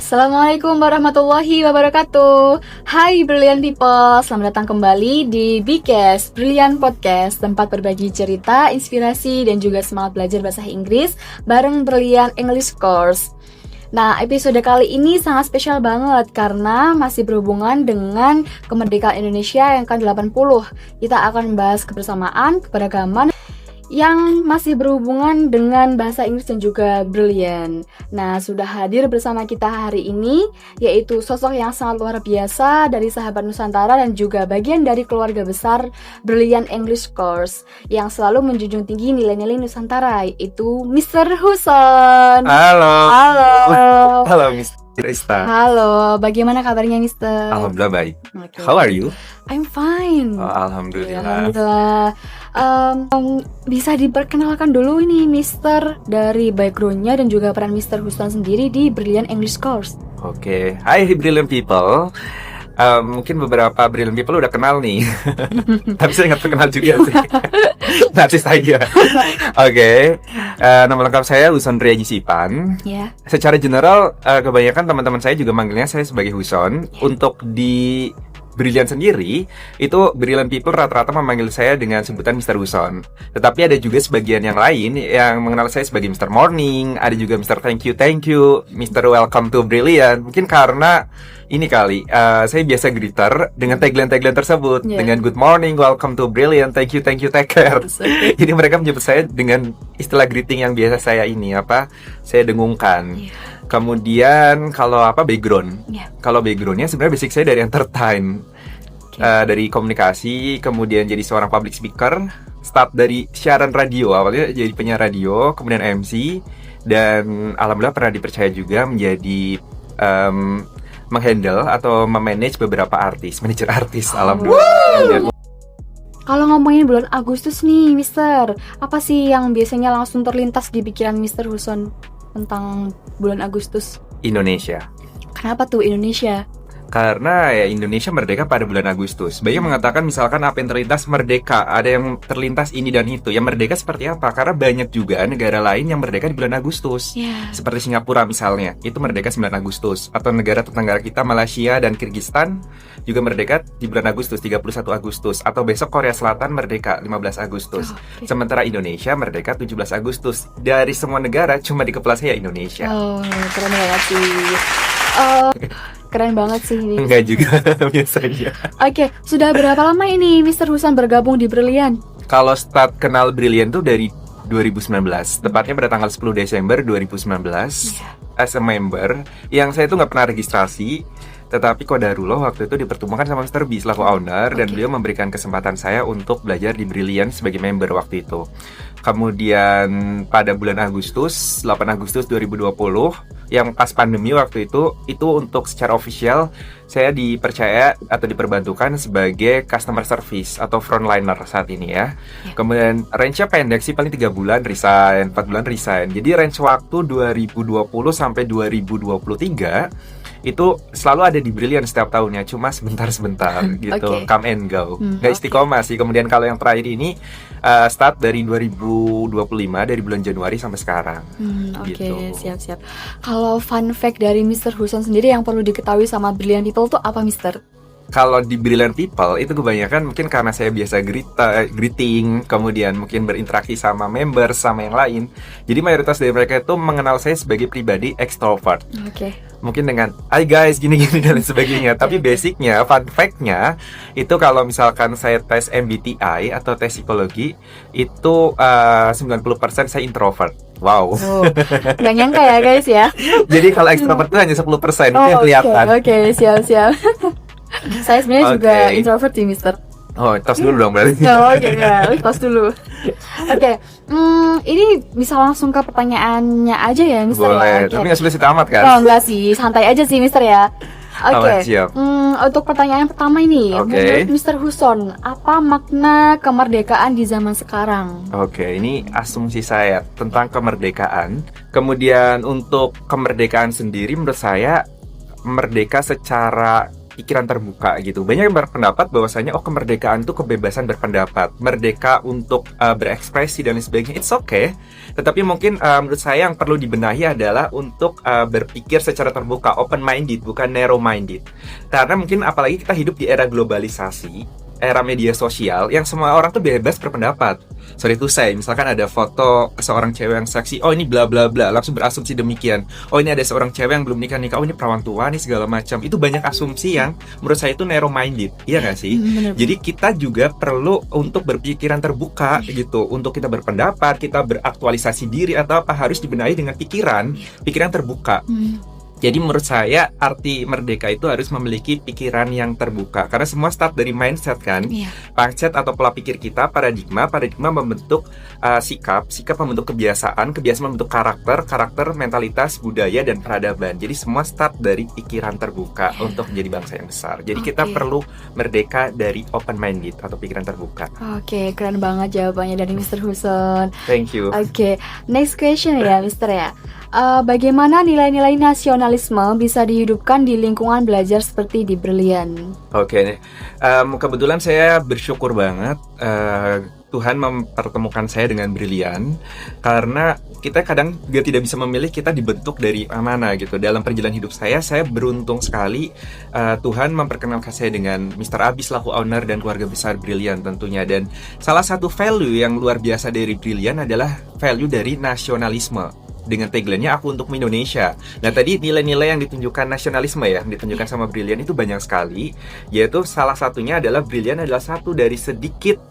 Assalamualaikum warahmatullahi wabarakatuh. Hai Brilliant People, selamat datang kembali di Bcast Brilliant Podcast, tempat berbagi cerita, inspirasi, dan juga semangat belajar bahasa Inggris bareng Brilliant English Course. Nah, episode kali ini sangat spesial banget karena masih berhubungan dengan kemerdekaan Indonesia yang ke-80. Kita akan membahas kebersamaan, keberagaman yang masih berhubungan dengan bahasa Inggris dan juga Brilliant. Nah, sudah hadir bersama kita hari ini, yaitu sosok yang sangat luar biasa dari sahabat Nusantara dan juga bagian dari keluarga besar Brilliant English Course yang selalu menjunjung tinggi nilai-nilai Nusantara, yaitu Mr. Huson. Halo. Halo. Halo, Mr. Ista. Halo, bagaimana kabarnya, Mr.? Alhamdulillah baik. Okay. How are you? I'm fine. Oh, alhamdulillah. Alhamdulillah. Bisa diperkenalkan dulu ini Mister dari backgroundnya dan juga peran Mr. Huson sendiri di Brilliant English Course. Oke. Hai Brilliant People. Mungkin beberapa Brilliant People udah kenal nih. Tapi saya nggak terkenal juga sih. Nanti saja. Oke. Nama lengkap saya Huson Riyaji Sipan. Ya. Secara general, kebanyakan teman-teman saya juga manggilnya saya sebagai Huson. Untuk di Brilliant sendiri, itu Brilliant People rata-rata memanggil saya dengan sebutan Mr. Huson. Tetapi ada juga sebagian yang lain yang mengenal saya sebagai Mr. Morning, ada juga Mr. Thank you, Mr. Welcome to Brilliant. Mungkin karena ini kali, saya biasa greeter dengan tagline tersebut, dengan Good morning, welcome to Brilliant, thank you, take care. Jadi mereka menyebut saya dengan istilah greeting yang biasa saya saya dengungkan. Kemudian kalau background? Kalau backgroundnya sebenarnya basic saya dari entertain, dari komunikasi, kemudian jadi seorang public speaker, start dari siaran radio, awalnya jadi penyiar radio, kemudian MC, dan alhamdulillah pernah dipercaya juga menjadi menghandle atau memanage beberapa manajer artis, alhamdulillah. Kalau ngomongin bulan Agustus nih, Mister, apa sih yang biasanya langsung terlintas di pikiran Mister Huson tentang bulan Agustus? Indonesia. Kenapa tuh Indonesia? Karena ya Indonesia merdeka pada bulan Agustus. Banyak mengatakan misalkan apa yang terlintas merdeka, ada yang terlintas ini dan itu. Yang merdeka seperti apa? Karena banyak juga negara lain yang merdeka di bulan Agustus. Seperti Singapura misalnya, itu merdeka 9 Agustus. Atau negara tetangga kita Malaysia dan Kyrgyzstan juga merdeka di bulan Agustus, 31 Agustus. Atau besok Korea Selatan merdeka 15 Agustus. Sementara Indonesia merdeka 17 Agustus. Dari semua negara cuma di kepala saya Indonesia. Oh, keren banget sih. Keren banget sih ini. Enggak juga, biasanya. Oke, sudah berapa lama ini Mr. Huson bergabung di Brilliant? Kalau start kenal Brilliant tuh dari 2019, tepatnya pada tanggal 10 Desember 2019, as a member, yang saya tuh nggak pernah registrasi, tetapi qadarullah waktu itu dipertemukan sama Mr. B selaku owner, dan beliau memberikan kesempatan saya untuk belajar di Brilliant sebagai member waktu itu. Kemudian pada bulan Agustus, 8 Agustus 2020, yang pas pandemi waktu itu untuk secara official saya dipercaya atau diperbantukan sebagai customer service atau frontliner saat ini ya. Kemudian range-nya pendek sih, paling 3 bulan resign, 4 bulan resign. Jadi range waktu 2020 sampai 2023 itu selalu ada di Brilliant setiap tahunnya, cuma sebentar-sebentar gitu, come and go, nggak istiqomah sih. Kemudian kalau yang terakhir ini start dari 2025, dari bulan Januari sampai sekarang. Oke, siap-siap. Kalau fun fact dari Mr. Huson sendiri yang perlu diketahui sama Brilliant People tuh apa, Mister? Kalau di Brilliant People itu kebanyakan mungkin karena saya biasa greeting, kemudian mungkin berinteraksi sama member, sama yang lain. Jadi mayoritas dari mereka itu mengenal saya sebagai pribadi extrovert. Mungkin dengan hi guys, gini-gini dan lain sebagainya. Tapi basicnya, fun fact-nya itu kalau misalkan saya tes MBTI atau tes psikologi, itu 90% saya introvert. Wow. Gak nyangka ya guys ya. Jadi kalau extrovert itu hanya 10%, itu yang kelihatan. Oke, siap-siap. Saya sebenarnya juga introvert sih, Mister. Oh, tos dulu dong berarti. Oke, tos dulu. Oke, ini bisa langsung ke pertanyaannya aja ya, Mister. Boleh, tapi nggak sulit amat kan? Oh, enggak sih, santai aja sih, Mister ya. Oke, siap. Untuk pertanyaan pertama ini, menurut Mr. Huson, apa makna kemerdekaan di zaman sekarang? Oke, ini asumsi saya tentang kemerdekaan. Kemudian untuk kemerdekaan sendiri menurut saya merdeka secara pikiran terbuka gitu. Banyak yang berpendapat bahwasanya kemerdekaan itu kebebasan berpendapat, merdeka untuk berekspresi dan lain sebagainya. It's okay. Tetapi mungkin menurut saya yang perlu dibenahi adalah untuk berpikir secara terbuka, open minded, bukan narrow minded. Karena mungkin apalagi kita hidup di era globalisasi, era media sosial yang semua orang tuh bebas berpendapat. Sorry to say, misalkan ada foto seorang cewek yang seksi, oh ini bla bla bla, langsung berasumsi demikian. Oh ini ada seorang cewek yang belum nikah, oh ini perawan tua nih segala macam. Itu banyak asumsi yang menurut saya itu narrow minded, iya nggak sih? Jadi kita juga perlu untuk berpikiran terbuka gitu, untuk kita berpendapat, kita beraktualisasi diri atau apa harus dibenahi dengan pikiran terbuka. Jadi menurut saya arti merdeka itu harus memiliki pikiran yang terbuka. Karena semua start dari mindset kan. Mindset atau pola pikir kita, paradigma membentuk sikap membentuk kebiasaan membentuk karakter mentalitas, budaya, dan peradaban. Jadi semua start dari pikiran terbuka untuk menjadi bangsa yang besar. Jadi kita perlu merdeka dari open minded atau pikiran terbuka. Oke, keren banget jawabannya dari Mr. Huson. Thank you. Oke, next question ya Mr. ya. Bagaimana nilai-nilai nasionalisme bisa dihidupkan di lingkungan belajar seperti di Brilliant? Oke, kebetulan saya bersyukur banget Tuhan mempertemukan saya dengan Brilliant, karena kita kadang juga tidak bisa memilih kita dibentuk dari mana gitu. Dalam perjalanan hidup saya beruntung sekali Tuhan memperkenalkan saya dengan Mr. Abi selaku owner dan keluarga besar Brilliant tentunya. Dan salah satu value yang luar biasa dari Brilliant adalah value dari nasionalisme. Dengan tagline-nya aku untuk Indonesia. Nah tadi nilai-nilai yang ditunjukkan nasionalisme yang ditunjukkan sama Brilliant itu banyak sekali. Yaitu salah satunya adalah Brilliant adalah satu dari sedikit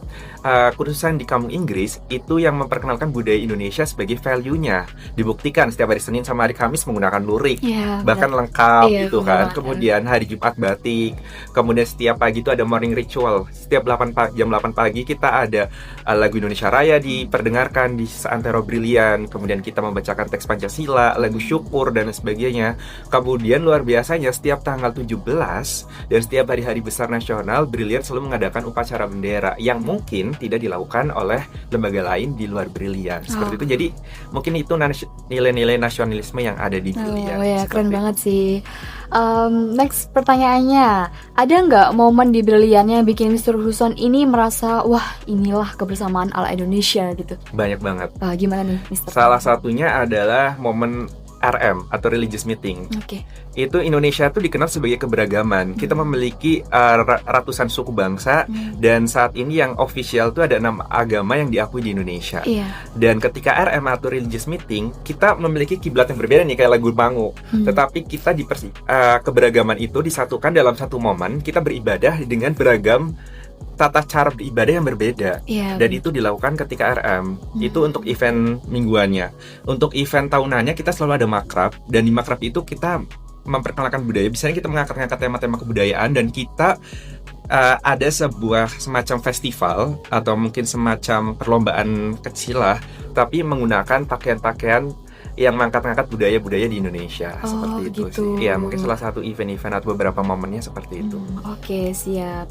kursusan di kampung Inggris itu yang memperkenalkan budaya Indonesia sebagai value-nya. Dibuktikan setiap hari Senin sama hari Kamis menggunakan lurik, bahkan lengkap gitu kan. Kemudian hari Jumat batik. Kemudian setiap pagi itu ada morning ritual. Setiap jam 8 pagi kita ada lagu Indonesia Raya diperdengarkan di Seantero Brilliant. Kemudian kita membacakan teks Pancasila, lagu syukur dan sebagainya. Kemudian luar biasanya setiap tanggal 17 dan setiap hari-hari besar nasional Brilliant selalu mengadakan upacara bendera yang mungkin tidak dilakukan oleh lembaga lain di luar Brilliant. Seperti itu. Jadi mungkin itu nilai-nilai nasionalisme yang ada di Brilliant. Oh ya, keren banget sih. Next pertanyaannya, ada nggak momen di Brilliant yang bikin Mr. Huson ini merasa wah inilah kebersamaan ala Indonesia gitu? Banyak banget. Gimana nih Mr. Salah satunya adalah momen RM atau Religious Meeting. Itu Indonesia tuh dikenal sebagai keberagaman. Kita memiliki ratusan suku bangsa dan saat ini yang official tuh ada 6 agama yang diakui di Indonesia. Dan ketika RM atau Religious Meeting, kita memiliki kiblat yang berbeda nih kayak lagu Bangu. Tetapi kita keberagaman itu disatukan dalam satu momen. Kita beribadah dengan beragam tata cara beribadah yang berbeda. Dan itu dilakukan ketika RM. Itu untuk event mingguannya. Untuk event tahunannya kita selalu ada makrab, dan di makrab itu kita memperkenalkan budaya. Biasanya kita mengangkat tema-tema kebudayaan, dan kita ada sebuah semacam festival atau mungkin semacam perlombaan kecil lah, tapi menggunakan pakaian-pakaian yang mengangkat-ngangkat budaya-budaya di Indonesia. Seperti itu gitu. sih. Ya, mungkin salah satu event-event atau beberapa momennya seperti itu. Oke, siap.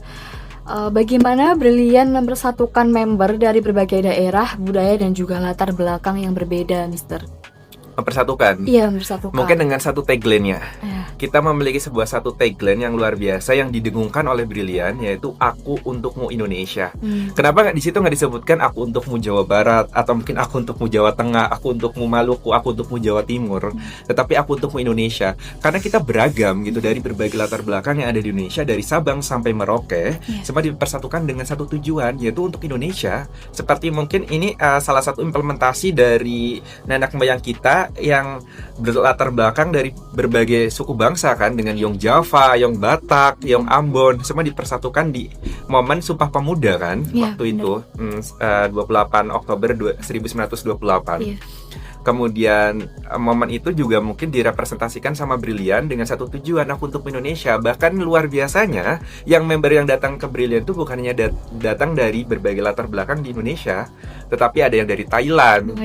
Bagaimana Brilliant mempersatukan member dari berbagai daerah, budaya, dan juga latar belakang yang berbeda, Mister? Mempersatukan? Iya, mempersatukan. Mungkin dengan satu tagline-nya. Kita memiliki satu tagline yang luar biasa yang didengungkan oleh Brilliant, yaitu Aku Untukmu Indonesia. Kenapa di situ nggak disebutkan Aku Untukmu Jawa Barat, atau mungkin Aku Untukmu Jawa Tengah, Aku Untukmu Maluku, Aku Untukmu Jawa Timur, tetapi Aku Untukmu Indonesia. Karena kita beragam gitu dari berbagai latar belakang yang ada di Indonesia, dari Sabang sampai Merauke, semua dipersatukan dengan satu tujuan, yaitu untuk Indonesia. Seperti mungkin ini salah satu implementasi dari nenek moyang kita yang berlatar belakang dari berbagai suku bangsa kan, dengan Yong Java, Yong Batak, Yong Ambon, semua dipersatukan di momen Sumpah Pemuda kan, waktu itu 28 Oktober 1928. Kemudian momen itu juga mungkin direpresentasikan sama Brilliant dengan satu tujuan, Aku Untuk Indonesia. Bahkan luar biasanya yang member yang datang ke Brilliant itu bukan hanya datang dari berbagai latar belakang di Indonesia, tetapi ada yang dari Thailand,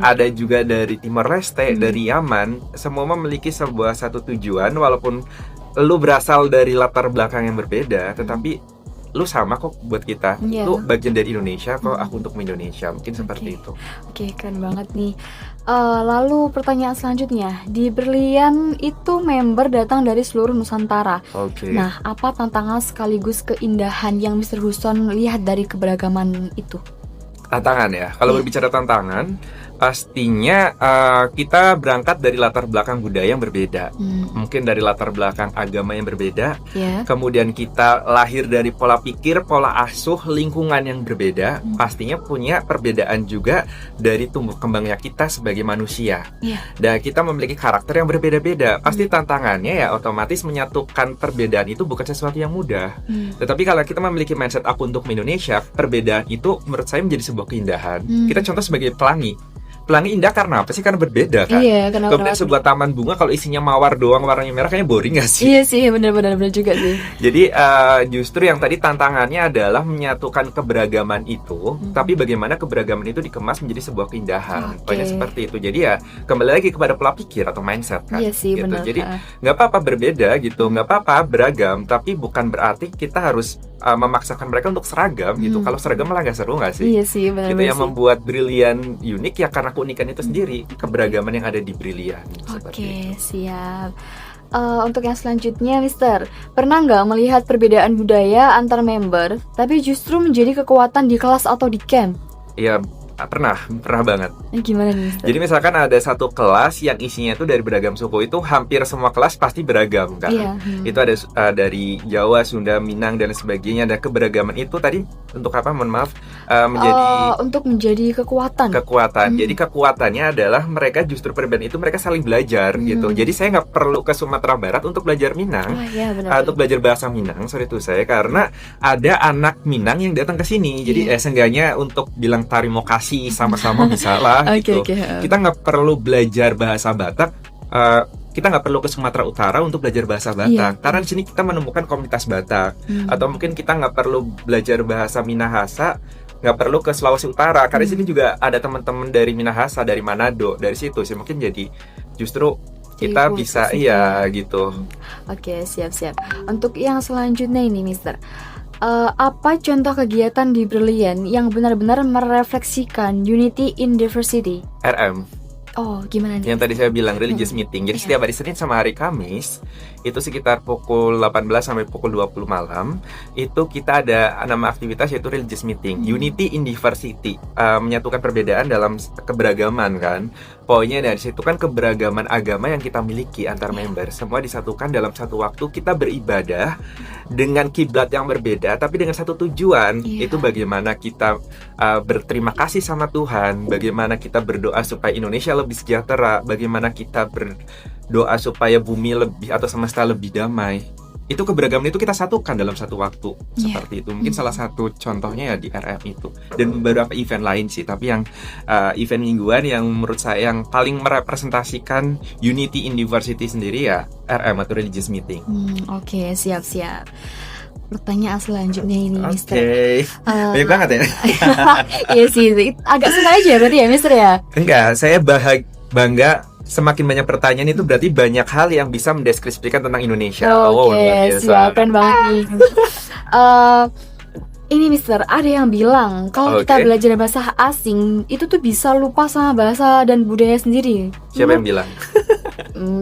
ada juga dari Timor Leste, dari Yaman. Semua memiliki satu tujuan, walaupun lu berasal dari latar belakang yang berbeda, tetapi lu sama kok buat kita, Iya. lu bagian dari Indonesia kok, aku untuk Indonesia, mungkin seperti itu. Oke, keren banget nih. Lalu pertanyaan selanjutnya, di Berlian itu member datang dari seluruh Nusantara. Oke. Nah, apa tantangan sekaligus keindahan yang Mr. Huson lihat dari keberagaman itu? Tantangan ya. Kalau Iya. berbicara tantangan, pastinya kita berangkat dari latar belakang budaya yang berbeda. Mungkin dari latar belakang agama yang berbeda. Ya. Kemudian kita lahir dari pola pikir, pola asuh, lingkungan yang berbeda. Pastinya punya perbedaan juga dari tumbuh kembangnya kita sebagai manusia. Iya. Dan kita memiliki karakter yang berbeda-beda. Pasti tantangannya ya otomatis menyatukan perbedaan itu bukan sesuatu yang mudah. Tetapi kalau kita memiliki mindset aku untuk Indonesia, perbedaan itu menurut saya menjadi sebuah keindahan. Kita contoh sebagai pelangi. Pelangi indah karena apa sih? Karena berbeda kan. Iya, kenapa? Kemudian sebuah taman bunga kalau isinya mawar doang warnanya merah kayaknya boring gak sih? Iya sih, benar-benar juga sih. Jadi justru yang tadi tantangannya adalah menyatukan keberagaman itu, tapi bagaimana keberagaman itu dikemas menjadi sebuah keindahan. Oke. Pokoknya seperti itu. Jadi ya kembali lagi kepada pola pikir atau mindset kan. Iya sih, gitu. benar. Jadi nggak apa-apa berbeda gitu, nggak apa-apa beragam, tapi bukan berarti kita harus memaksakan mereka untuk seragam gitu. Kalau seragam malah nggak seru nggak sih? Iya sih, benar Itu yang sih. membuat Brilliant unik ya karena keunikan itu sendiri, keberagaman yang ada di Brilliant. Oke, siap. Untuk yang selanjutnya, Mister, pernah nggak melihat perbedaan budaya antar member, tapi justru menjadi kekuatan di kelas atau di camp? Iya, pernah banget. Gimana nih, Mister? Jadi misalkan ada satu kelas yang isinya itu dari beragam suku, itu hampir semua kelas pasti beragam kan. Iya. Itu ada dari Jawa, Sunda, Minang dan sebagainya. Dan keberagaman itu tadi untuk apa? Mohon maaf, menjadi Untuk menjadi kekuatan. kekuatan. Jadi kekuatannya adalah mereka justru perbedaan itu mereka saling belajar gitu. Jadi saya nggak perlu ke Sumatera Barat untuk belajar Minang. Oh iya, benar. Untuk belajar bahasa Minang, sorry itu saya karena ada anak Minang yang datang ke sini. Jadi seenggaknya untuk bilang terima kasih sama-sama bisa lah gitu. Oke. Kita nggak perlu belajar bahasa Batak. Kita nggak perlu ke Sumatera Utara untuk belajar bahasa Batak. Karena di sini kita menemukan komunitas Batak. Atau mungkin kita nggak perlu belajar bahasa Minahasa, nggak perlu ke Sulawesi Utara. Karena di sini juga ada teman-teman dari Minahasa, dari Manado, dari situ sih mungkin jadi justru kita Jadi bisa khusus iya gitu. Oke, siap-siap. Untuk yang selanjutnya ini, Mister, apa contoh kegiatan di Brilliant yang benar-benar merefleksikan unity in diversity? RM. Oh, gimana nih? Yang tadi saya bilang religious meeting. Jadi setiap hari Senin sama hari Kamis itu sekitar pukul 18 sampai pukul 20 malam itu kita ada nama aktivitas yaitu religious meeting. Unity in diversity, menyatukan perbedaan dalam keberagaman kan. Poinnya dari situ kan keberagaman agama yang kita miliki antar member semua disatukan dalam satu waktu kita beribadah dengan kiblat yang berbeda tapi dengan satu tujuan, itu bagaimana kita berterima kasih sama Tuhan, bagaimana kita berdoa supaya Indonesia lebih sejahtera, bagaimana kita berdoa supaya bumi lebih atau semesta lebih damai. Itu keberagaman itu kita satukan dalam satu waktu seperti itu. Mungkin salah satu contohnya ya di RM itu dan beberapa event lain sih. Tapi yang event mingguan yang menurut saya yang paling merepresentasikan unity in diversity sendiri ya RM atau religious meeting. Oke, siap-siap. Pertanyaan selanjutnya ini, Mister. Oke, banyak banget ya. Iya sih, agak suka aja berarti ya, Mister ya. Enggak, saya bangga semakin banyak pertanyaan itu berarti banyak hal yang bisa mendeskripsikan tentang Indonesia. Oke, luar biasa. siap, keren banget nih. Ini Mister, ada yang bilang kalau kita belajar bahasa asing itu tuh bisa lupa sama bahasa dan budaya sendiri. Siapa yang bilang?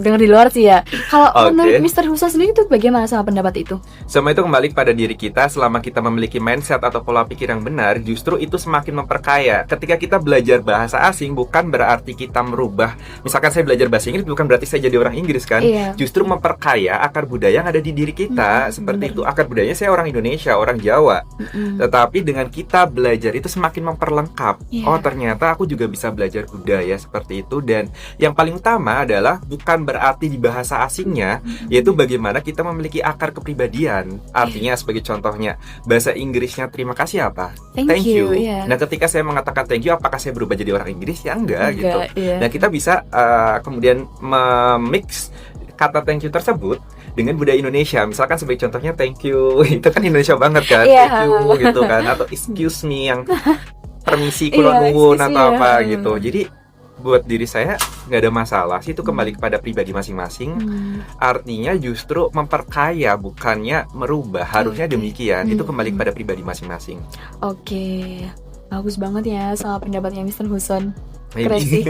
Dengar di luar sih ya. Kalau menurut Mister Huson sendiri itu bagaimana sama pendapat itu? Semua itu kembali pada diri kita. Selama kita memiliki mindset atau pola pikir yang benar, justru itu semakin memperkaya. Ketika kita belajar bahasa asing bukan berarti kita merubah. Misalkan saya belajar bahasa Inggris bukan berarti saya jadi orang Inggris kan. Justru memperkaya akar budaya yang ada di diri kita. Seperti itu, akar budayanya saya orang Indonesia, orang Jawa. Tetapi dengan kita belajar itu semakin memperlengkap. Oh, ternyata aku juga bisa belajar budaya seperti itu. Dan yang paling utama adalah bukan berarti di bahasa asingnya, yaitu bagaimana kita memiliki akar kepribadian. Artinya sebagai contohnya, bahasa Inggrisnya terima kasih apa? Thank you. Nah, ketika saya mengatakan thank you, apakah saya berubah jadi orang Inggris? Ya enggak gitu. Nah, kita bisa kemudian memix kata thank you tersebut dengan budaya Indonesia. Misalkan sebagai contohnya thank you, itu kan Indonesia banget kan. Thank you gitu kan, atau excuse me yang permisi kula nuwun atau apa gitu. Jadi buat diri saya nggak ada masalah sih, itu kembali kepada pribadi masing-masing. Artinya justru memperkaya, bukannya merubah. Harusnya demikian. Itu kembali kepada pribadi masing-masing. Oke, bagus banget ya sama pendapatnya Mr. Huson. Maybe. Keren sih.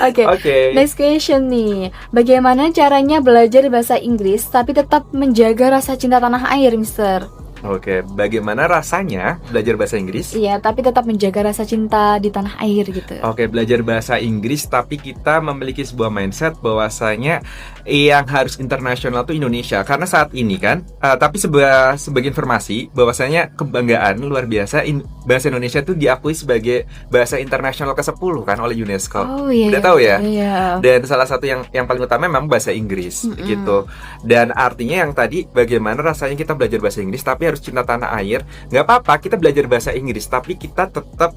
Oke, Oke. next question nih. Bagaimana caranya belajar bahasa Inggris tapi tetap menjaga rasa cinta tanah air, Mister? Oke, bagaimana rasanya belajar bahasa Inggris? Iya, tapi tetap menjaga rasa cinta di tanah air gitu. Oke, belajar bahasa Inggris tapi kita memiliki sebuah mindset bahwasanya yang harus internasional tuh Indonesia. Karena saat ini kan, tapi sebagai informasi bahwasanya kebanggaan luar biasa bahasa Indonesia tuh diakui sebagai bahasa internasional ke-10 kan oleh UNESCO. Oh iya. Udah tahu ya? Iya. Dan salah satu yang paling utama memang bahasa Inggris gitu. Dan artinya yang tadi bagaimana rasanya kita belajar bahasa Inggris tapi harus cinta tanah air. Nggak apa-apa kita belajar bahasa Inggris, tapi kita tetap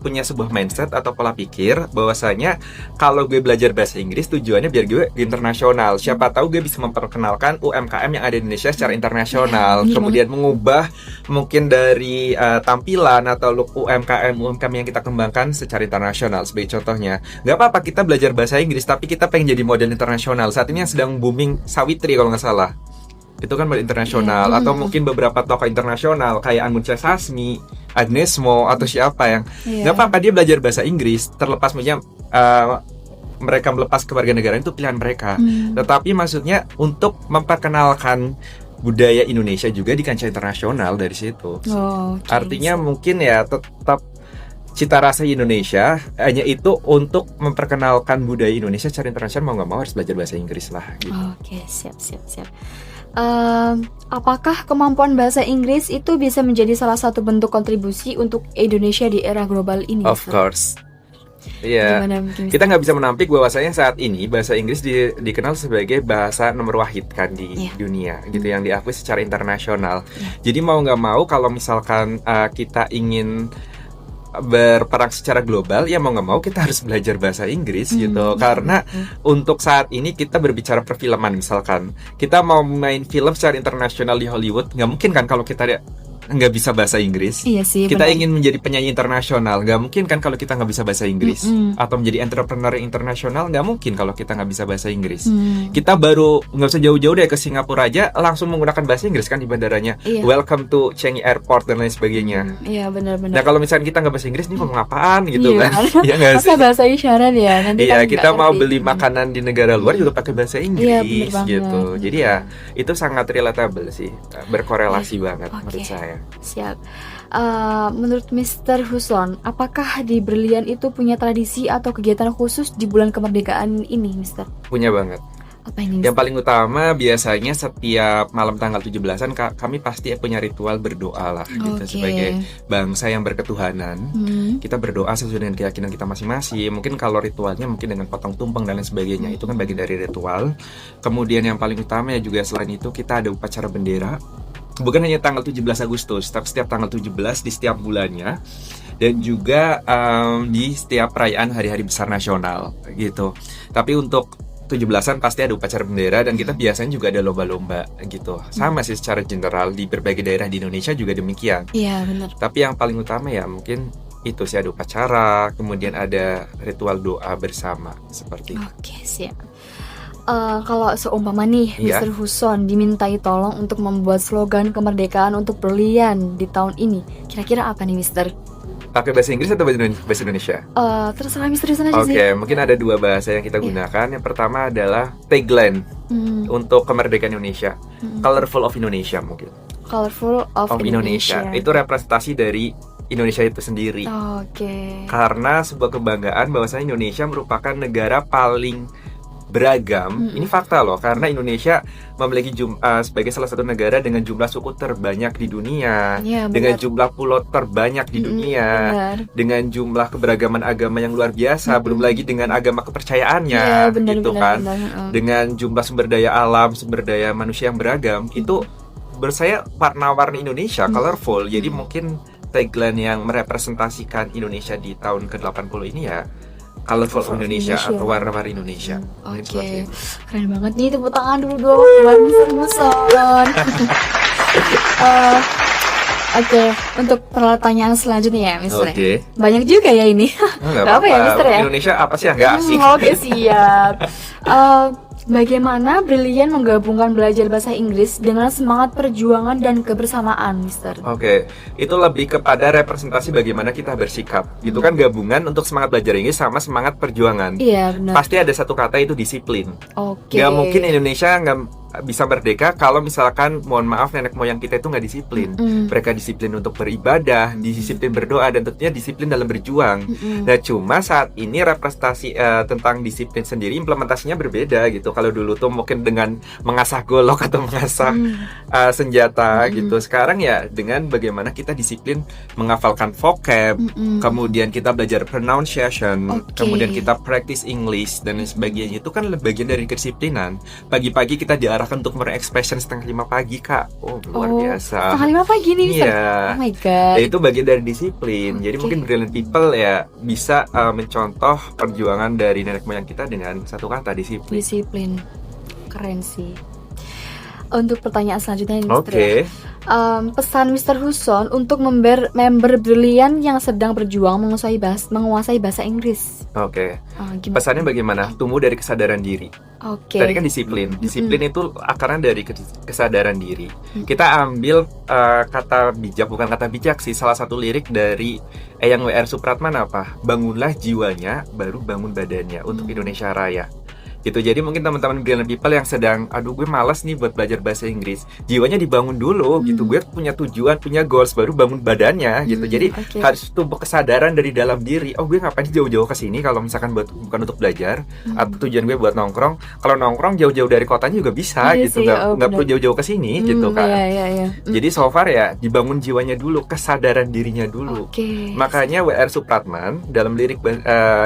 punya sebuah mindset atau pola pikir bahwasanya kalau gue belajar bahasa Inggris tujuannya biar gue internasional. Siapa tahu gue bisa memperkenalkan UMKM yang ada di Indonesia secara internasional. Kemudian mengubah mungkin dari tampilan atau look UMKM yang kita kembangkan secara internasional. Sebagai contohnya, nggak apa-apa kita belajar bahasa Inggris tapi kita pengen jadi model internasional. Saat ini yang sedang booming Sawitri kalau nggak salah, itu kan model internasional. Atau mungkin beberapa tokoh internasional kayak Anggun C. Sasmi, Agnes Mo, atau siapa yang nggak apa-apa dia belajar bahasa Inggris, terlepas maksudnya mereka melepas kewarganegaraan itu pilihan mereka. Tetapi maksudnya untuk memperkenalkan budaya Indonesia juga di kancah internasional dari situ. Artinya mungkin ya tetap cita rasa Indonesia hanya itu untuk memperkenalkan budaya Indonesia secara internasional, mau nggak mau harus belajar bahasa Inggris lah gitu. Oke, siap. Apakah kemampuan bahasa Inggris itu bisa menjadi salah satu bentuk kontribusi untuk Indonesia di era global ini? Of course. Iya, kita nggak bisa menampik bahwasanya saat ini bahasa Inggris dikenal sebagai bahasa nomor wahid kan di dunia gitu, yang diakui secara internasional. Jadi mau nggak mau kalau misalkan kita ingin berperang secara global, ya mau nggak mau kita harus belajar bahasa Inggris gitu. Karena untuk saat ini kita berbicara perfilman, misalkan kita mau main film secara internasional di Hollywood, nggak mungkin kan kalau kita nggak bisa bahasa Inggris. Iya sih, kita benar. ingin menjadi penyanyi internasional, nggak mungkin kan kalau kita nggak bisa bahasa Inggris. Atau menjadi entrepreneur internasional, nggak mungkin kalau kita nggak bisa bahasa Inggris. Kita baru nggak usah jauh-jauh deh ke Singapura aja langsung menggunakan bahasa Inggris kan di bandaranya. Welcome to Changi Airport dan lain sebagainya. Iya, benar-benar. Nah kalau misalnya kita nggak bahasa Inggris, nih ngomong apaan gitu kan? Iya nggak sih? Masa bahasa isyarat ya? Nanti Iya, kan kita nggak mau ngerti. beli makanan di negara luar juga pakai bahasa Inggris bener banget. gitu. Jadi ya itu sangat relatable sih, berkorelasi banget menurut saya. Siap. Menurut Mr. Huson, apakah di Brilian itu punya tradisi atau kegiatan khusus di bulan kemerdekaan ini, Mister? Punya banget. Apa ini, Yang paling utama biasanya setiap malam tanggal 17-an kami pasti punya ritual berdoa lah gitu. Sebagai bangsa yang berketuhanan, kita berdoa sesuai dengan keyakinan kita masing-masing. Mungkin kalau ritualnya mungkin dengan potong tumpeng dan lain sebagainya, itu kan bagian dari ritual. Kemudian yang paling utama ya juga selain itu kita ada upacara bendera. Bukan hanya tanggal 17 Agustus, tapi setiap tanggal 17 di setiap bulannya. Dan juga di setiap perayaan hari-hari besar nasional gitu. Tapi untuk 17-an pasti ada upacara bendera, dan kita biasanya juga ada lomba-lomba gitu. Sama sih secara general di berbagai daerah di Indonesia juga demikian. Iya, benar. Tapi yang paling utama ya mungkin itu sih, ada upacara, kemudian ada ritual doa bersama seperti itu. Oke, siap. Kalau seumpama nih Mr. Huson dimintai tolong untuk membuat slogan kemerdekaan untuk Brilian di tahun ini, kira-kira apa nih, Mister? Pakai bahasa Inggris atau bahasa Indonesia? Terserah Mr. Huson aja sih. Oke, mungkin ada dua bahasa yang kita gunakan. Yang pertama adalah tagline untuk kemerdekaan Indonesia, Colorful of Indonesia mungkin. Colorful of Indonesia. Itu representasi dari Indonesia itu sendiri. Karena sebuah kebanggaan bahwasanya Indonesia merupakan negara paling beragam. Ini fakta loh, karena Indonesia memiliki sebagai salah satu negara dengan jumlah suku terbanyak di dunia, dengan jumlah pulau terbanyak di dunia, dengan jumlah keberagaman agama yang luar biasa, belum lagi dengan agama kepercayaannya, dengan jumlah sumber daya alam, sumber daya manusia yang beragam. Itu menurut saya warna-warni Indonesia colorful. Jadi mungkin tagline yang merepresentasikan Indonesia di tahun ke-80 ini ya Colorful of Indonesia atau warna-warni Indonesia. Oke, keren banget nih, tepuk tangan dulu dong buat Mr. Huson. Oke, untuk pertanyaan selanjutnya ya, Mister. Oke. Banyak juga ya ini. Nggak Gak apa ya, Mister ya? Indonesia apa sih yang nggak asik? Oke, siap. Bagaimana Brilian menggabungkan belajar bahasa Inggris dengan semangat perjuangan dan kebersamaan, Mister? Oke, itu lebih kepada representasi bagaimana kita bersikap. Itu kan gabungan untuk semangat belajar Inggris sama semangat perjuangan. Iya, benar. Pasti ada satu kata itu disiplin. Oke. Gak mungkin Indonesia nggak bisa merdeka kalau misalkan, mohon maaf, nenek moyang kita itu nggak disiplin. Mereka disiplin untuk beribadah, disiplin berdoa, dan tentunya disiplin dalam berjuang. Nah, cuma saat ini representasi tentang disiplin sendiri implementasinya berbeda gitu. Kalau dulu tuh mungkin dengan mengasah golok atau mengasah senjata gitu. Sekarang ya dengan bagaimana kita disiplin menghafalkan vocab, kemudian kita belajar pronunciation, kemudian kita practice English dan lain sebagainya. Itu kan bagian dari kedisiplinan. Pagi-pagi kita diarahkan untuk merekspresi 4:30 pagi, Kak. Oh, luar biasa. 4:30 pagi nih, Mister. Iya. Oh my god. Ya, itu bagian dari disiplin. Jadi mungkin brilliant people ya bisa mencontoh perjuangan dari nenek moyang kita dengan satu kata, disiplin. Disiplin. Keren sih. Untuk pertanyaan selanjutnya nih, Mister. Oke. Pesan Mr. Huson untuk member Brilian yang sedang berjuang menguasai bahasa Inggris. Oke. Gimana? Pesannya bagaimana? Tumbuh dari kesadaran diri. Oke. Tadi kan disiplin. Disiplin itu akarnya dari kesadaran diri. Kita ambil kata bijak, bukan kata bijak sih. Salah satu lirik dari Eyang W.R. Supratman apa? Bangunlah jiwanya, baru bangun badannya untuk Indonesia Raya. Gitu. Jadi mungkin teman-teman brilliant people yang sedang, aduh gue malas nih buat belajar bahasa Inggris, jiwanya dibangun dulu gitu. Gue punya tujuan, punya goals, baru bangun badannya gitu. Jadi harus tumbuh kesadaran dari dalam diri. Oh, gue ngapain jauh-jauh ke sini kalau misalkan bukan untuk belajar, atau tujuan gue buat nongkrong. Kalau nongkrong jauh-jauh dari kotanya juga bisa gitu. Nggak perlu jauh-jauh ke sini gitu kan. Iya. Jadi so far ya dibangun jiwanya dulu, kesadaran dirinya dulu. Makanya W.R. Supratman dalam lirik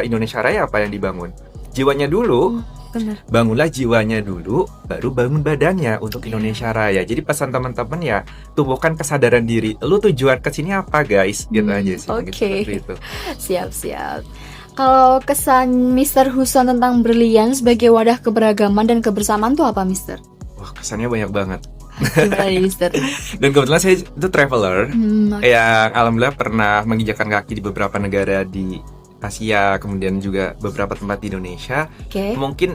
Indonesia Raya apa yang dibangun? Jiwanya dulu. Bener. Bangunlah jiwanya dulu, baru bangun badannya untuk Indonesia Raya. Jadi pesan teman-teman ya, tumbuhkan kesadaran diri. Lu tujuan kesini apa, guys? Gitu aja sih. Oke. Gitu. Siap. Kalau kesan Mr. Huson tentang Brilian sebagai wadah keberagaman dan kebersamaan tuh apa, Mister? Wah, kesannya banyak banget. Gimana nih, Mister? Dan kebetulan saya itu traveler yang alhamdulillah pernah menginjakan kaki di beberapa negara di Asia, kemudian juga beberapa tempat di Indonesia. Mungkin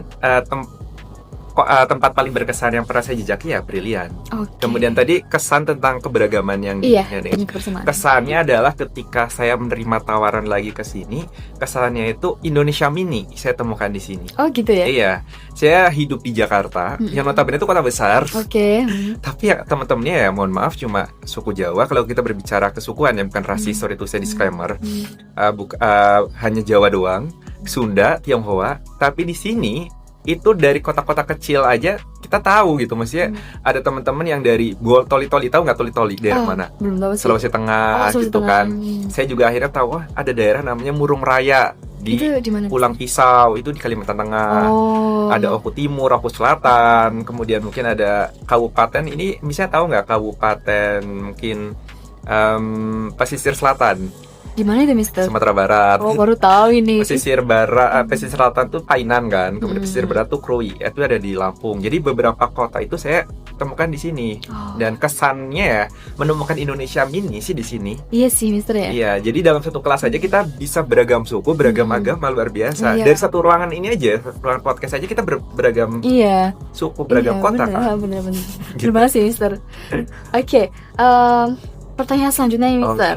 tempat paling berkesan yang pernah saya jejaki ya Brilian. Kemudian tadi kesan tentang keberagaman yang kesannya adalah ketika saya menerima tawaran lagi ke sini, kesannya itu Indonesia Mini saya temukan di sini. Oh gitu ya? Iya, saya hidup di Jakarta, yang notabene itu kota besar. Tapi ya teman-temannya ya mohon maaf cuma suku Jawa. Kalau kita berbicara kesukuan ya bukan rasis, sorry itu saya disclaimer. Hanya Jawa doang, Sunda, Tionghoa. Tapi di sini itu dari kota-kota kecil aja kita tahu gitu, maksudnya ada teman-teman yang dari Toli-Toli, tahu nggak Toli-Toli daerah mana? Belum tahu sih. Sulawesi Tengah gitu kan. Saya juga akhirnya tahu ada daerah namanya Murung Raya di Pulang Pisau, itu di Kalimantan Tengah. Ada Oku Timur, Oku Selatan, kemudian mungkin ada kabupaten ini, misalnya tahu nggak kabupaten mungkin pesisir selatan. Di mana itu, Mister? Sumatera Barat. Oh, baru tahu ini. Pesisir barat, pesisir selatan tuh Painan kan, kemudian pesisir barat tuh Krui, itu ada di Lampung. Jadi beberapa kota itu saya temukan di sini. Dan kesannya ya menemukan Indonesia Mini sih di sini. Iya sih, Mister ya. Iya, jadi dalam satu kelas aja kita bisa beragam suku, beragam agama, luar biasa. Dari satu ruangan ini aja, ruangan podcast aja kita beragam suku, beragam kota kan. Bener. Terima kasih, Mister. Oke, pertanyaan selanjutnya nih, Mister.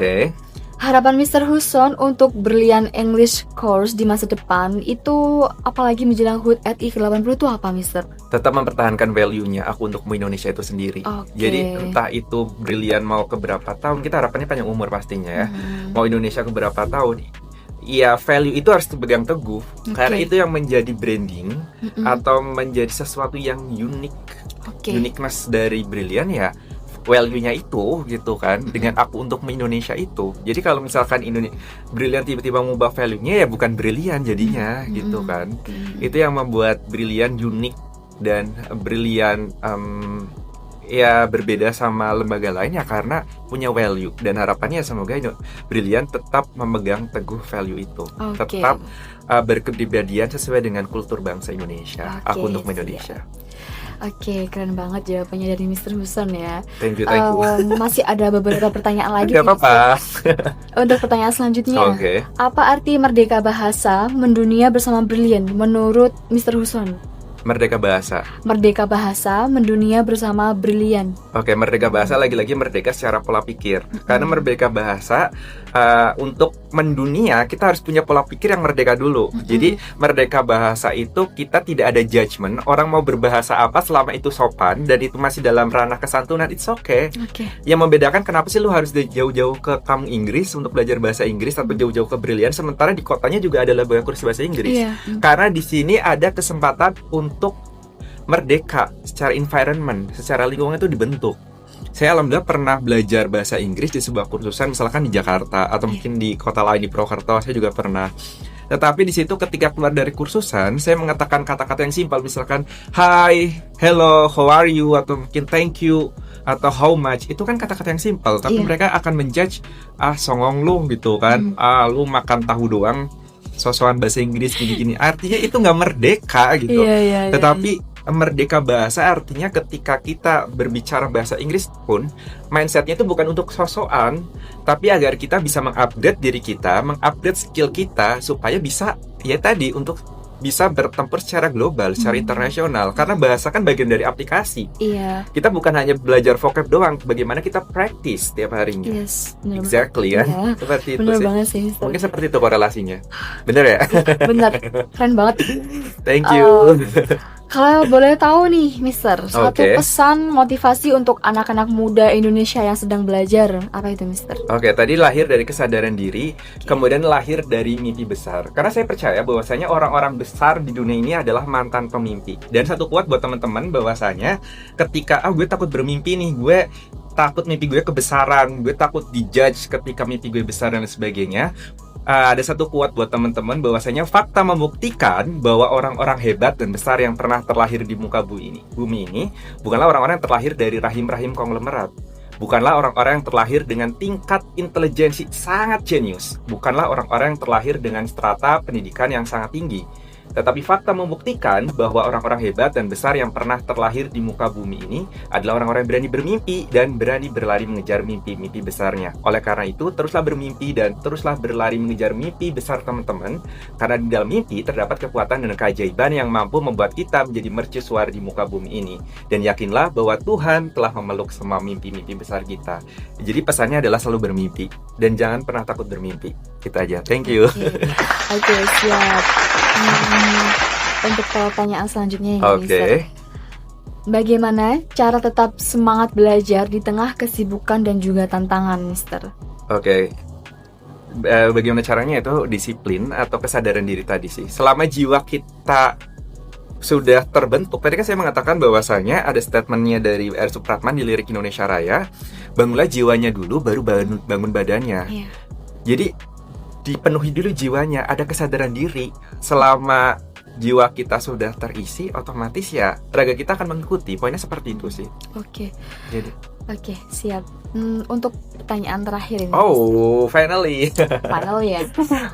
Harapan Mr. Huson untuk Brilliant English Course di masa depan itu, apalagi menjelang HUT RI ke-80 itu apa, Mister? Tetap mempertahankan value-nya aku untuk Indonesia itu sendiri. Jadi entah itu Brilliant mau ke berapa tahun, kita harapannya panjang umur pastinya ya. Mau Indonesia ke berapa tahun, ya value itu harus dipegang teguh. Karena itu yang menjadi branding atau menjadi sesuatu yang unik. Uniqueness dari Brilliant ya value-nya itu gitu kan, dengan aku untuk Indonesia itu. Jadi kalau misalkan Brilliant tiba-tiba mengubah value-nya ya bukan Brilliant jadinya gitu kan. Itu yang membuat Brilliant unik dan Brilliant ya berbeda sama lembaga lain ya karena punya value. Dan harapannya semoga Brilliant tetap memegang teguh value itu. Tetap berkepribadian sesuai dengan kultur bangsa Indonesia. Aku untuk Indonesia. Oke, keren banget jawabannya dari Mr. Huson ya. Thank you, thank you. Masih ada beberapa pertanyaan lagi Gak nih, apa-apa. Untuk pertanyaan selanjutnya, Oke. apa arti merdeka bahasa mendunia bersama Brilliant menurut Mr. Huson? Merdeka bahasa. Merdeka bahasa mendunia bersama Brilliant. Oke, merdeka bahasa lagi-lagi merdeka secara pola pikir. Karena merdeka bahasa untuk mendunia kita harus punya pola pikir yang merdeka dulu. Jadi merdeka bahasa itu kita tidak ada judgement. Orang mau berbahasa apa selama itu sopan dan itu masih dalam ranah kesantunan, it's okay. Oke. Yang membedakan kenapa sih lu harus jauh-jauh ke kampung Inggris untuk belajar bahasa Inggris atau jauh-jauh ke Brilliant sementara di kotanya juga ada banyak kursus bahasa Inggris. Iya. Karena di sini ada kesempatan untuk merdeka secara environment, secara lingkungan itu dibentuk. Saya alhamdulillah pernah belajar bahasa Inggris di sebuah kursusan misalkan di Jakarta atau mungkin di kota lain di Purwokerto, saya juga pernah. Tetapi di situ ketika keluar dari kursusan, saya mengatakan kata-kata yang simpel misalkan hi, hello, how are you atau mungkin thank you atau how much. Itu kan kata-kata yang simpel, tapi mereka akan menjudge songong lu gitu kan. Lu makan tahu doang. Sosokan bahasa Inggris gini-gini. Artinya itu nggak merdeka gitu. Tetapi merdeka bahasa artinya ketika kita berbicara bahasa Inggris pun mindsetnya itu bukan untuk sosokan, tapi agar kita bisa mengupdate diri kita, mengupdate skill kita supaya bisa ya tadi untuk bisa bertempur secara global, secara internasional. Karena bahasa kan bagian dari aplikasi. Iya. Kita bukan hanya belajar vocab doang, bagaimana kita practice tiap harinya. Yes, bener Exactly kan? Iya. Seperti itu Bener sih. banget sih, Mister. Mungkin seperti itu korelasinya. Bener ya? Bener, keren banget. Thank you. Kalau boleh tahu nih, Mister, satu Oke. pesan motivasi untuk anak-anak muda Indonesia yang sedang belajar, apa itu, Mister? Oke, tadi lahir dari kesadaran diri, kemudian lahir dari mimpi besar. Karena saya percaya bahwasanya orang-orang besar di dunia ini adalah mantan pemimpi. Dan satu kuat buat teman-teman bahwasanya ketika gue takut bermimpi nih, gue takut mimpi gue kebesaran, gue takut dijudge ketika mimpi gue besar dan sebagainya. Ada satu kuat buat teman-teman bahwasanya fakta membuktikan bahwa orang-orang hebat dan besar yang pernah terlahir di muka bumi ini bukanlah orang-orang yang terlahir dari rahim-rahim konglomerat. Bukanlah orang-orang yang terlahir dengan tingkat intelijensi sangat jenius. Bukanlah orang-orang yang terlahir dengan strata pendidikan yang sangat tinggi. Tetapi fakta membuktikan bahwa orang-orang hebat dan besar yang pernah terlahir di muka bumi ini adalah orang-orang yang berani bermimpi dan berani berlari mengejar mimpi-mimpi besarnya. Oleh karena itu, teruslah bermimpi dan teruslah berlari mengejar mimpi besar teman-teman. Karena di dalam mimpi terdapat kekuatan dan keajaiban yang mampu membuat kita menjadi mercusuar di muka bumi ini. Dan yakinlah bahwa Tuhan telah memeluk semua mimpi-mimpi besar kita. Jadi pesannya adalah selalu bermimpi dan jangan pernah takut bermimpi. Itu aja. Thank you. Oke, siap. Untuk pertanyaan selanjutnya ya, Oke. Mister. Bagaimana cara tetap semangat belajar di tengah kesibukan dan juga tantangan, Mister? Oke. Bagaimana caranya itu disiplin atau kesadaran diri tadi sih. Selama jiwa kita sudah terbentuk. Tadi kan saya mengatakan bahwasanya ada statementnya dari R. Supratman di Lirik Indonesia Raya, bangunlah jiwanya dulu baru bangun badannya. Iya. Jadi dipenuhi dulu jiwanya, ada kesadaran diri. Selama jiwa kita sudah terisi, otomatis ya raga kita akan mengikuti. Poinnya seperti itu sih. Oke. Jadi, Oke, siap. Untuk pertanyaan terakhir ini, oh, finally. panel ya.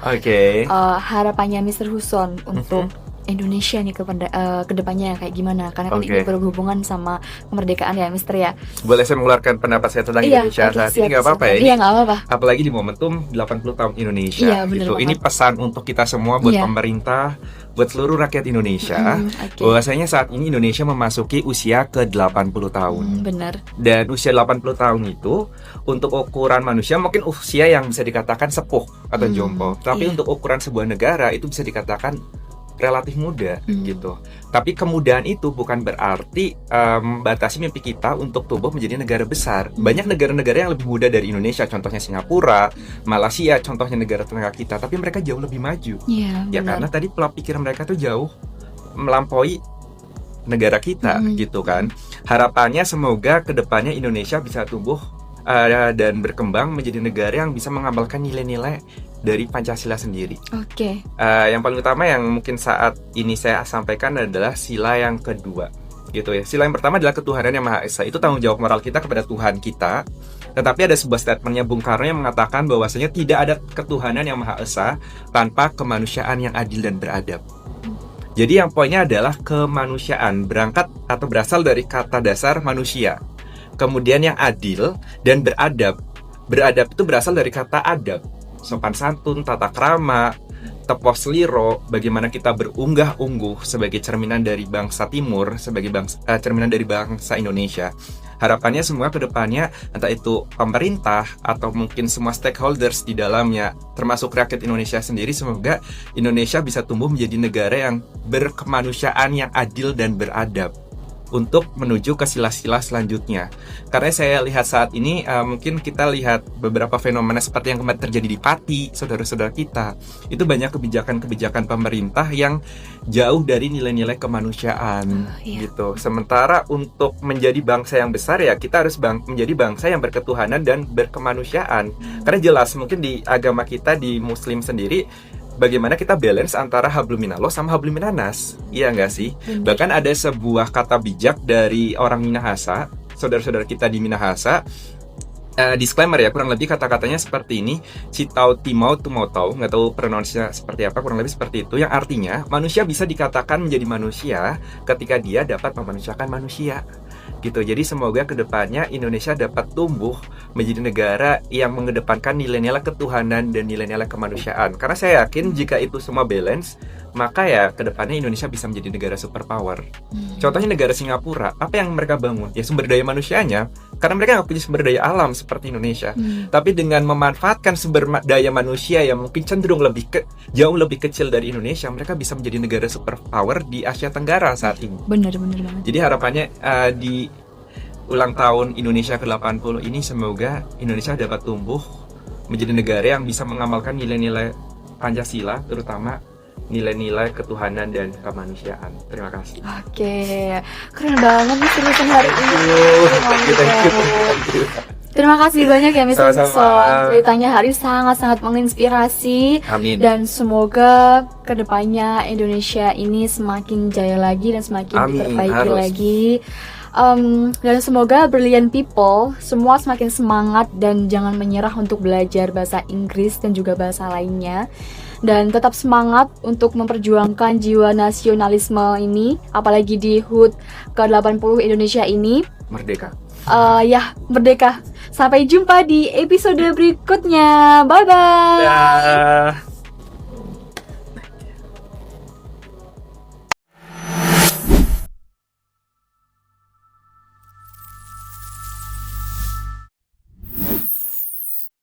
Oke. Harapannya Mr. Huson untuk Indonesia nih ke depannya kayak gimana? Karena kan ini Oke. berhubungan sama kemerdekaan ya, Mister ya. Boleh saya mengeluarkan pendapat saya tentang Indonesia saat ini nggak apa-apa ya? Iya, nggak apa-apa. Apalagi di momentum 80 tahun Indonesia. Iya, bener gitu. banget. Ini pesan untuk kita semua, buat Iya. pemerintah, buat seluruh rakyat Indonesia. Oke. Bahwasanya saat ini Indonesia memasuki usia ke-80 tahun. Benar. Dan usia 80 tahun itu untuk ukuran manusia mungkin usia yang bisa dikatakan sepuh atau jompo. Tapi iya. untuk ukuran sebuah negara itu bisa dikatakan relatif muda gitu. Tapi kemudahan itu bukan berarti membatasi mimpi kita untuk tumbuh menjadi negara besar. Banyak negara-negara yang lebih muda dari Indonesia, contohnya Singapura, Malaysia, contohnya negara tetangga kita, tapi mereka jauh lebih maju. Iya, Ya benar. karena tadi pola pikir mereka tuh jauh melampaui negara kita gitu kan. Harapannya semoga kedepannya Indonesia bisa tumbuh dan berkembang menjadi negara yang bisa mengamalkan nilai-nilai dari Pancasila sendiri. Oke. Yang paling utama yang mungkin saat ini saya sampaikan adalah sila yang kedua gitu ya. Sila yang pertama adalah ketuhanan yang Maha Esa. Itu tanggung jawab moral kita kepada Tuhan kita. Tetapi ada sebuah statementnya Bung Karno yang mengatakan bahwasanya tidak ada ketuhanan yang Maha Esa tanpa kemanusiaan yang adil dan beradab. Jadi yang poinnya adalah kemanusiaan, berangkat atau berasal dari kata dasar manusia. Kemudian yang adil dan beradab. Beradab itu berasal dari kata adab, sopan santun, tata krama, tepos liro, bagaimana kita berunggah-ungguh sebagai cerminan dari bangsa Timur, sebagai cerminan dari bangsa Indonesia. Harapannya semua ke depannya, entah itu pemerintah atau mungkin semua stakeholders di dalamnya, termasuk rakyat Indonesia sendiri, semoga Indonesia bisa tumbuh menjadi negara yang berkemanusiaan, yang adil dan beradab untuk menuju ke sila-sila selanjutnya. Karena saya lihat saat ini mungkin kita lihat beberapa fenomena seperti yang kemarin terjadi di Pati, saudara-saudara kita. Itu banyak kebijakan-kebijakan pemerintah yang jauh dari nilai-nilai kemanusiaan gitu. Sementara untuk menjadi bangsa yang besar ya kita harus menjadi bangsa yang berketuhanan dan berkemanusiaan. Karena jelas mungkin di agama kita, di Muslim sendiri, bagaimana kita balance antara hablum minallah sama hablum minanas, iya nggak sih? Bahkan ada sebuah kata bijak dari orang Minahasa, saudara-saudara kita di Minahasa. Disclaimer ya, kurang lebih kata-katanya seperti ini, citau timau tumotau, nggak tahu pronounce-nya seperti apa, kurang lebih seperti itu, yang artinya manusia bisa dikatakan menjadi manusia ketika dia dapat memanusiakan manusia. Gitu. Jadi semoga kedepannya Indonesia dapat tumbuh menjadi negara yang mengedepankan nilai-nilai ketuhanan dan nilai-nilai kemanusiaan. Karena saya yakin jika itu semua balance, maka ya kedepannya Indonesia bisa menjadi negara superpower. Contohnya negara Singapura, apa yang mereka bangun? Ya sumber daya manusianya, karena mereka nggak punya sumber daya alam seperti Indonesia. Tapi dengan memanfaatkan sumber daya manusia yang mungkin cenderung jauh lebih kecil dari Indonesia, mereka bisa menjadi negara superpower di Asia Tenggara saat ini. Bener banget. Jadi harapannya di ulang tahun Indonesia ke-80 ini semoga Indonesia dapat tumbuh menjadi negara yang bisa mengamalkan nilai-nilai Pancasila, terutama nilai-nilai ketuhanan dan kemanusiaan. Terima kasih. Oke, keren banget nih tulisan hari ini. Terima kasih banyak ya Miss Wilson. Ceritanya hari sangat-sangat menginspirasi. Amin. Dan semoga kedepannya Indonesia ini semakin jaya lagi dan semakin diperbaiki lagi. Dan semoga Brilliant People semua semakin semangat dan jangan menyerah untuk belajar bahasa Inggris dan juga bahasa lainnya. Dan tetap semangat untuk memperjuangkan jiwa nasionalisme ini, apalagi di HUT ke-80 Indonesia ini. Merdeka. Merdeka. Sampai jumpa di episode berikutnya. Bye-bye.